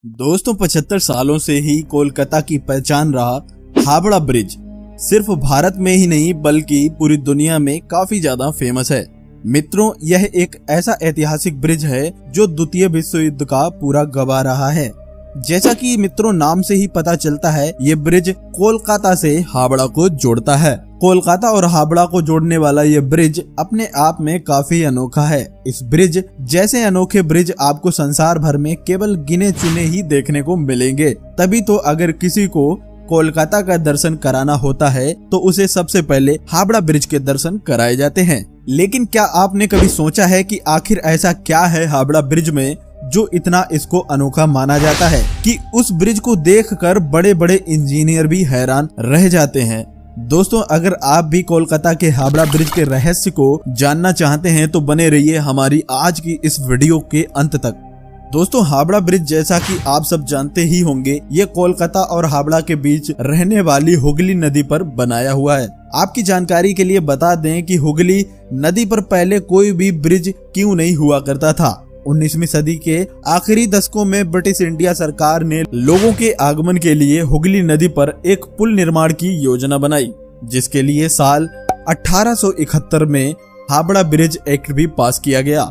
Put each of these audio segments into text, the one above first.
दोस्तों 75 सालों से ही कोलकाता की पहचान रहा हावड़ा ब्रिज सिर्फ भारत में ही नहीं बल्कि पूरी दुनिया में काफी ज्यादा फेमस है। मित्रों, यह एक ऐसा ऐतिहासिक ब्रिज है जो द्वितीय विश्व युद्ध का पूरा गवाह रहा है। जैसा कि मित्रों नाम से ही पता चलता है, ये ब्रिज कोलकाता से हावड़ा को जोड़ता है। कोलकाता और हावड़ा को जोड़ने वाला ये ब्रिज अपने आप में काफी अनोखा है। इस ब्रिज जैसे अनोखे ब्रिज आपको संसार भर में केवल गिने चुने ही देखने को मिलेंगे। तभी तो अगर किसी को कोलकाता का दर्शन कराना होता है तो उसे सबसे पहले हावड़ा ब्रिज के दर्शन कराए जाते हैं। लेकिन क्या आपने कभी सोचा है कि आखिर ऐसा क्या है हावड़ा ब्रिज में जो इतना इसको अनोखा माना जाता है कि उस ब्रिज को देखकर बड़े बड़े इंजीनियर भी हैरान रह जाते हैं। दोस्तों, अगर आप भी कोलकाता के हावड़ा ब्रिज के रहस्य को जानना चाहते हैं तो बने रहिए हमारी आज की इस वीडियो के अंत तक। दोस्तों, हावड़ा ब्रिज जैसा कि आप सब जानते ही होंगे, ये कोलकाता और हावड़ा के बीच रहने वाली हुगली नदी पर बनाया हुआ है। आपकी जानकारी के लिए बता दें कि हुगली नदी पर पहले कोई भी ब्रिज क्यों नहीं हुआ करता था। 19वीं सदी के आखिरी दशकों में ब्रिटिश इंडिया सरकार ने लोगों के आगमन के लिए हुगली नदी पर एक पुल निर्माण की योजना बनाई, जिसके लिए साल 1871 में हावड़ा ब्रिज एक्ट भी पास किया गया।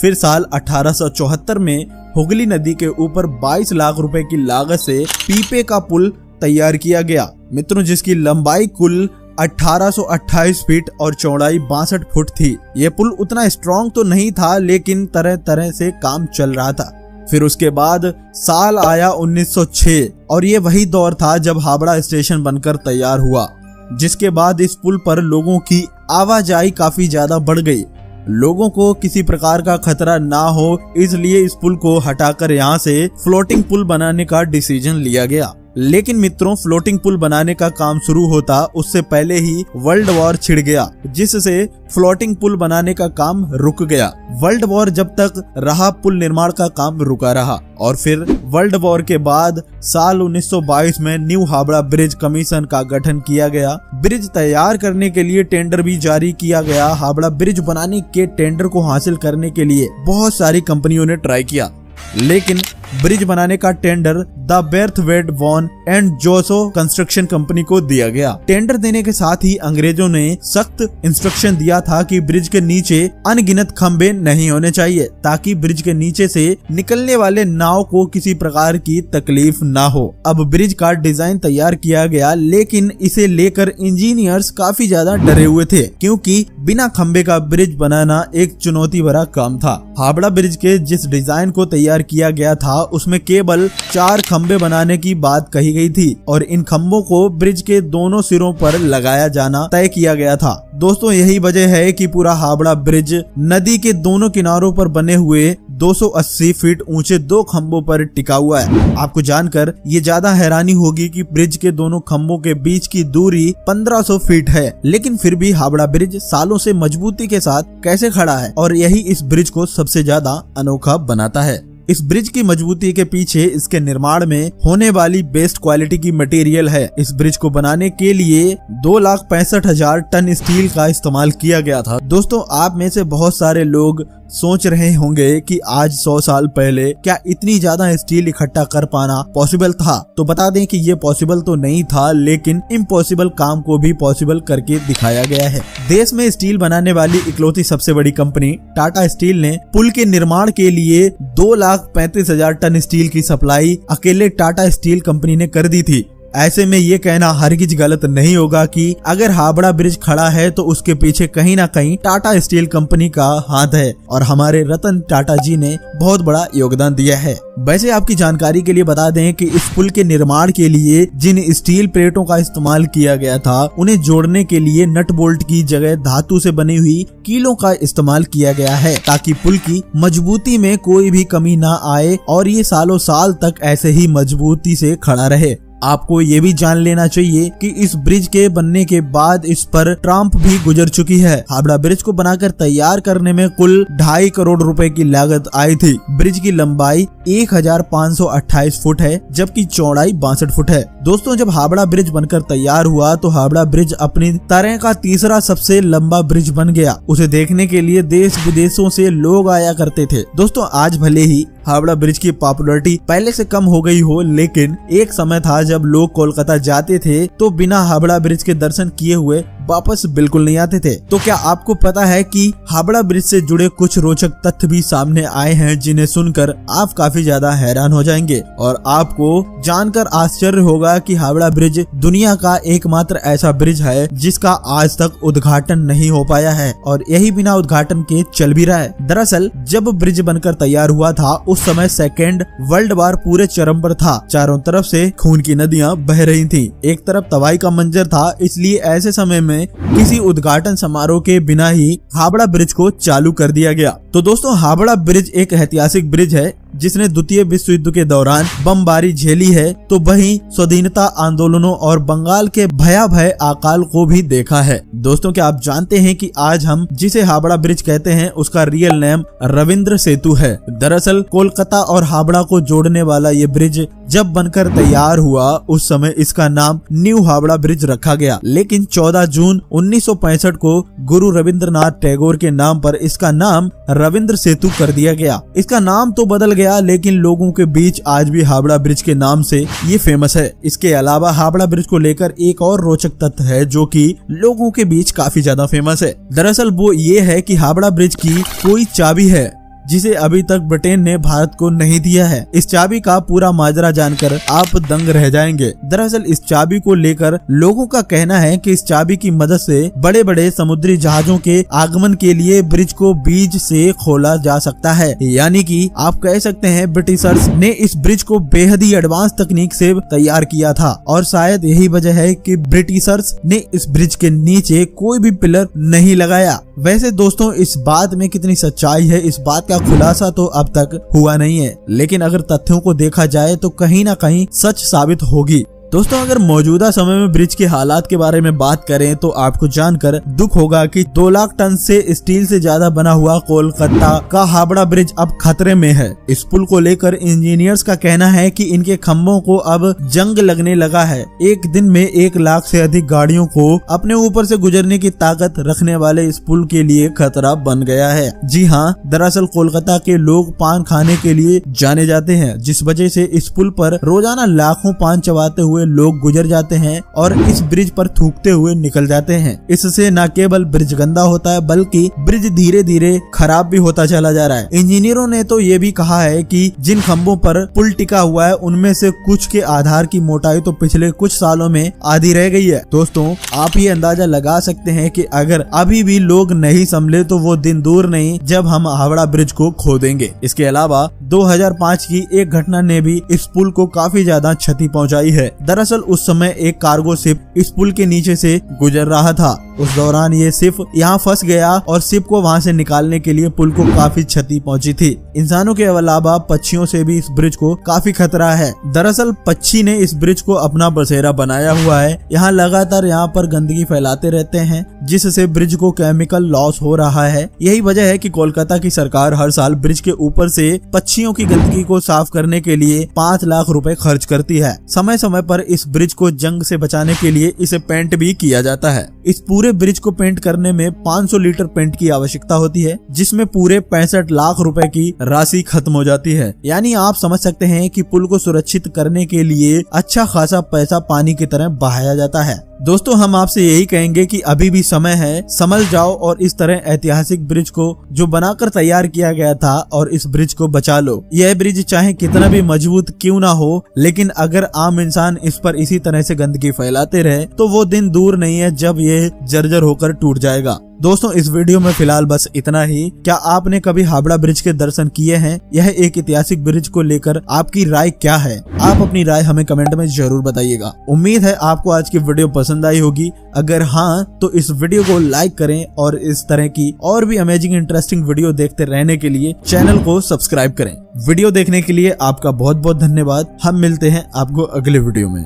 फिर साल 1874 में हुगली नदी के ऊपर 22 लाख रुपए की लागत से पीपे का पुल तैयार किया गया। मित्रों, जिसकी लंबाई कुल 1828 फीट और चौड़ाई 62 फुट थी। ये पुल उतना स्ट्रॉन्ग तो नहीं था, लेकिन तरह तरह से काम चल रहा था। फिर उसके बाद साल आया 1906 और ये वही दौर था जब हावड़ा स्टेशन बनकर तैयार हुआ, जिसके बाद इस पुल पर लोगों की आवाजाही काफी ज्यादा बढ़ गई। लोगों को किसी प्रकार का खतरा ना हो, इसलिए इस पुल को हटाकर यहाँ से फ्लोटिंग पुल बनाने का डिसीजन लिया गया। लेकिन मित्रों, फ्लोटिंग पुल बनाने का काम शुरू होता उससे पहले ही वर्ल्ड वॉर छिड़ गया, जिससे फ्लोटिंग पुल बनाने का काम रुक गया। वर्ल्ड वॉर जब तक रहा, पुल निर्माण का काम रुका रहा और फिर वर्ल्ड वॉर के बाद साल 1922 में न्यू हावड़ा ब्रिज कमीशन का गठन किया गया। ब्रिज तैयार करने के लिए टेंडर भी जारी किया गया। हावड़ा ब्रिज बनाने के टेंडर को हासिल करने के लिए बहुत सारी कंपनियों ने ट्राई किया, लेकिन ब्रिज बनाने का टेंडर द बेर्थवेट वॉन एंड जोसो कंस्ट्रक्शन कंपनी को दिया गया। टेंडर देने के साथ ही अंग्रेजों ने सख्त इंस्ट्रक्शन दिया था कि ब्रिज के नीचे अनगिनत खंबे नहीं होने चाहिए, ताकि ब्रिज के नीचे से निकलने वाले नाव को किसी प्रकार की तकलीफ ना हो। अब ब्रिज का डिजाइन तैयार किया गया, लेकिन इसे लेकर इंजीनियर्स काफी ज्यादा डरे हुए थे, क्योंकि बिना खंबे का ब्रिज बनाना एक चुनौती भरा काम था। हावड़ा ब्रिज के जिस डिजाइन को तैयार किया गया था उसमें केवल 4 खंबे बनाने की बात कही गई थी और इन खंबों को ब्रिज के दोनों सिरों पर लगाया जाना तय किया गया था। दोस्तों, यही वजह है कि पूरा हावड़ा ब्रिज नदी के दोनों किनारों पर बने हुए 280 फीट ऊंचे 2 खंभों पर टिका हुआ है। आपको जानकर ये ज्यादा हैरानी होगी कि ब्रिज के दोनों खंभों के बीच की दूरी 1500 फीट है, लेकिन फिर भी हावड़ा ब्रिज सालों से मजबूती के साथ कैसे खड़ा है, और यही इस ब्रिज को सबसे ज्यादा अनोखा बनाता है। इस ब्रिज की मजबूती के पीछे इसके निर्माण में होने वाली बेस्ट क्वालिटी की मटेरियल है। इस ब्रिज को बनाने के लिए 2,65,000 टन स्टील का इस्तेमाल किया गया था। दोस्तों, आप में से बहुत सारे लोग सोच रहे होंगे कि आज 100 साल पहले क्या इतनी ज्यादा स्टील इकट्ठा कर पाना पॉसिबल था। तो बता दें कि ये पॉसिबल तो नहीं था, लेकिन इम्पॉसिबल काम को भी पॉसिबल करके दिखाया गया है। देश में स्टील बनाने वाली इकलौती सबसे बड़ी कंपनी टाटा स्टील ने पुल के निर्माण के लिए 2,35,000 टन स्टील की सप्लाई अकेले टाटा स्टील कंपनी ने कर दी थी। ऐसे में ये कहना हरगिज गलत नहीं होगा कि अगर हावड़ा ब्रिज खड़ा है तो उसके पीछे कहीं ना कहीं टाटा स्टील कंपनी का हाथ है और हमारे रतन टाटा जी ने बहुत बड़ा योगदान दिया है। वैसे आपकी जानकारी के लिए बता दें कि इस पुल के निर्माण के लिए जिन स्टील प्लेटों का इस्तेमाल किया गया था, उन्हें जोड़ने के लिए नट बोल्ट की जगह धातु से बनी हुई कीलों का इस्तेमाल किया गया है, ताकि पुल की मजबूती में कोई भी कमी ना आए और ये सालों साल तक ऐसे ही मजबूती से खड़ा रहे। आपको ये भी जान लेना चाहिए कि इस ब्रिज के बनने के बाद इस पर ट्रम्प भी गुजर चुकी है। हावड़ा ब्रिज को बनाकर तैयार करने में कुल 2.5 करोड़ रुपए की लागत आई थी। ब्रिज की लंबाई 1528 फुट है, जबकि चौड़ाई 62 फुट है। दोस्तों, जब हावड़ा ब्रिज बनकर तैयार हुआ तो हावड़ा ब्रिज अपनी तरह का तीसरा सबसे लंबा ब्रिज बन गया। उसे देखने के लिए देश विदेशों से लोग आया करते थे। दोस्तों, आज भले ही हावड़ा ब्रिज की पॉपुलैरिटी पहले से कम हो गई हो, लेकिन एक समय था जब लोग कोलकाता जाते थे तो बिना हावड़ा ब्रिज के दर्शन किए हुए वापस बिल्कुल नहीं आते थे। तो क्या आपको पता है कि हावड़ा ब्रिज से जुड़े कुछ रोचक तथ्य भी सामने आए हैं, जिन्हें सुनकर आप काफी ज्यादा हैरान हो जाएंगे और आपको जानकर आश्चर्य होगा कि हावड़ा ब्रिज दुनिया का एकमात्र ऐसा ब्रिज है जिसका आज तक उद्घाटन नहीं हो पाया है और यही बिना उद्घाटन के चल भी रहा है। दरअसल जब ब्रिज बनकर तैयार हुआ था उस समय सेकेंड वर्ल्ड वॉर पूरे चरम पर था। चारों तरफ से खून की नदियां बह रही थी, एक तरफ तबाही का मंजर था, इसलिए ऐसे समय में किसी उद्घाटन समारोह के बिना ही हावड़ा ब्रिज को चालू कर दिया गया। तो दोस्तों, हावड़ा ब्रिज एक ऐतिहासिक ब्रिज है जिसने द्वितीय विश्व युद्ध के दौरान बमबारी झेली है, तो वहीं स्वाधीनता आंदोलनों और बंगाल के भयावह अकाल को भी देखा है। दोस्तों, क्या आप जानते हैं कि आज हम जिसे हावड़ा ब्रिज कहते हैं उसका रियल नेम रविंद्र सेतु है। दरअसल कोलकाता और हावड़ा को जोड़ने वाला ये ब्रिज जब बनकर तैयार हुआ उस समय इसका नाम न्यू हावड़ा ब्रिज रखा गया, लेकिन 14 जून 1965 को गुरु रविंद्रनाथ टैगोर के नाम पर इसका नाम रविंद्र सेतु कर दिया गया। इसका नाम तो बदल गया, लेकिन लोगों के बीच आज भी हावड़ा ब्रिज के नाम से ये फेमस है। इसके अलावा हावड़ा ब्रिज को लेकर एक और रोचक तथ्य है जो कि लोगों के बीच काफी ज्यादा फेमस है। दरअसल वो ये है कि हावड़ा ब्रिज की कोई चाबी है जिसे अभी तक ब्रिटेन ने भारत को नहीं दिया है। इस चाबी का पूरा माजरा जानकर आप दंग रह जाएंगे। दरअसल इस चाबी को लेकर लोगों का कहना है कि इस चाबी की मदद से बड़े बड़े समुद्री जहाजों के आगमन के लिए ब्रिज को बीज से खोला जा सकता है। यानी कि आप कह सकते हैं ब्रिटिशर्स ने इस ब्रिज को बेहद ही एडवांस तकनीक से तैयार किया था और शायद यही वजह है कि ब्रिटिशर्स ने इस ब्रिज के नीचे कोई भी पिलर नहीं लगाया। वैसे दोस्तों, इस बात में कितनी सच्चाई है इस बात का खुलासा तो अब तक हुआ नहीं है, लेकिन अगर तथ्यों को देखा जाए तो कहीं ना कहीं सच साबित होगी। दोस्तों, अगर मौजूदा समय में ब्रिज के हालात के बारे में बात करें तो आपको जानकर दुख होगा कि 2 लाख टन से स्टील से ज्यादा बना हुआ कोलकाता का हावड़ा ब्रिज अब खतरे में है। इस पुल को लेकर इंजीनियर्स का कहना है कि इनके खम्भों को अब जंग लगने लगा है। एक दिन में 1 लाख से अधिक गाड़ियों को अपने ऊपर से गुजरने की ताकत रखने वाले इस पुल के लिए खतरा बन गया है। जी हाँ, दरअसल कोलकाता के लोग पान खाने के लिए जाने जाते हैं, जिस वजह से इस पुल पर रोजाना लाखों पान चबाते हुए लोग गुजर जाते हैं और इस ब्रिज पर थूकते हुए निकल जाते हैं। इससे न केवल ब्रिज गंदा होता है बल्कि ब्रिज धीरे धीरे खराब भी होता चला जा रहा है। इंजीनियरों ने तो ये भी कहा है कि जिन खंभों पर पुल टिका हुआ है उनमें से कुछ के आधार की मोटाई तो पिछले कुछ सालों में आधी रह गई है। दोस्तों, आप ये अंदाजा लगा सकते हैं कि अगर अभी भी लोग नहीं संभले तो वो दिन दूर नहीं जब हम हावड़ा ब्रिज को खो देंगे। इसके अलावा 2005 की एक घटना ने भी इस पुल को काफी ज्यादा क्षति पहुंचाई है। दरअसल उस समय एक कार्गो शिप इस पुल के नीचे से गुजर रहा था। उस दौरान ये शिप यहाँ फंस गया और शिप को वहाँ से निकालने के लिए पुल को काफी क्षति पहुंची थी। इंसानों के अलावा पक्षियों से भी इस ब्रिज को काफी खतरा है। दरअसल पक्षी ने इस ब्रिज को अपना बसेरा बनाया हुआ है। यहाँ लगातार यहाँ पर गंदगी फैलाते रहते हैं जिससे ब्रिज को केमिकल लॉस हो रहा है। यही वजह है कि कोलकाता की सरकार हर साल ब्रिज के ऊपर से पक्षियों की गंदगी को साफ करने के लिए 5 लाख रुपए खर्च करती है। समय समय पर इस ब्रिज को जंग से बचाने के लिए इसे पेंट भी किया जाता है। इस पूरे ब्रिज को पेंट करने में 500 लीटर पेंट की आवश्यकता होती है, जिसमें पूरे 65 लाख रुपए की राशि खत्म हो जाती है। यानी आप समझ सकते हैं कि पुल को सुरक्षित करने के लिए अच्छा खासा पैसा पानी की तरह बहाया जाता है। दोस्तों, हम आपसे यही कहेंगे कि अभी भी समय है, संभल जाओ और इस तरह ऐतिहासिक ब्रिज को जो बनाकर तैयार किया गया था और इस ब्रिज को बचा लो। यह ब्रिज चाहे कितना भी मजबूत क्यों ना हो, लेकिन अगर आम इंसान इस पर इसी तरह से गंदगी फैलाते रहे तो वो दिन दूर नहीं है जब ये जर्जर होकर टूट जाएगा। दोस्तों, इस वीडियो में फिलहाल बस इतना ही। क्या आपने कभी हावड़ा ब्रिज के दर्शन किए हैं? यह एक ऐतिहासिक ब्रिज को लेकर आपकी राय क्या है? आप अपनी राय हमें कमेंट में जरूर बताइएगा। उम्मीद है आपको आज की वीडियो पसंद आई होगी। अगर हाँ, तो इस वीडियो को लाइक करें और इस तरह की और भी अमेजिंग इंटरेस्टिंग वीडियो देखते रहने के लिए चैनल को सब्सक्राइब करें। वीडियो देखने के लिए आपका बहुत बहुत धन्यवाद। हम मिलते हैं आपको अगले वीडियो में।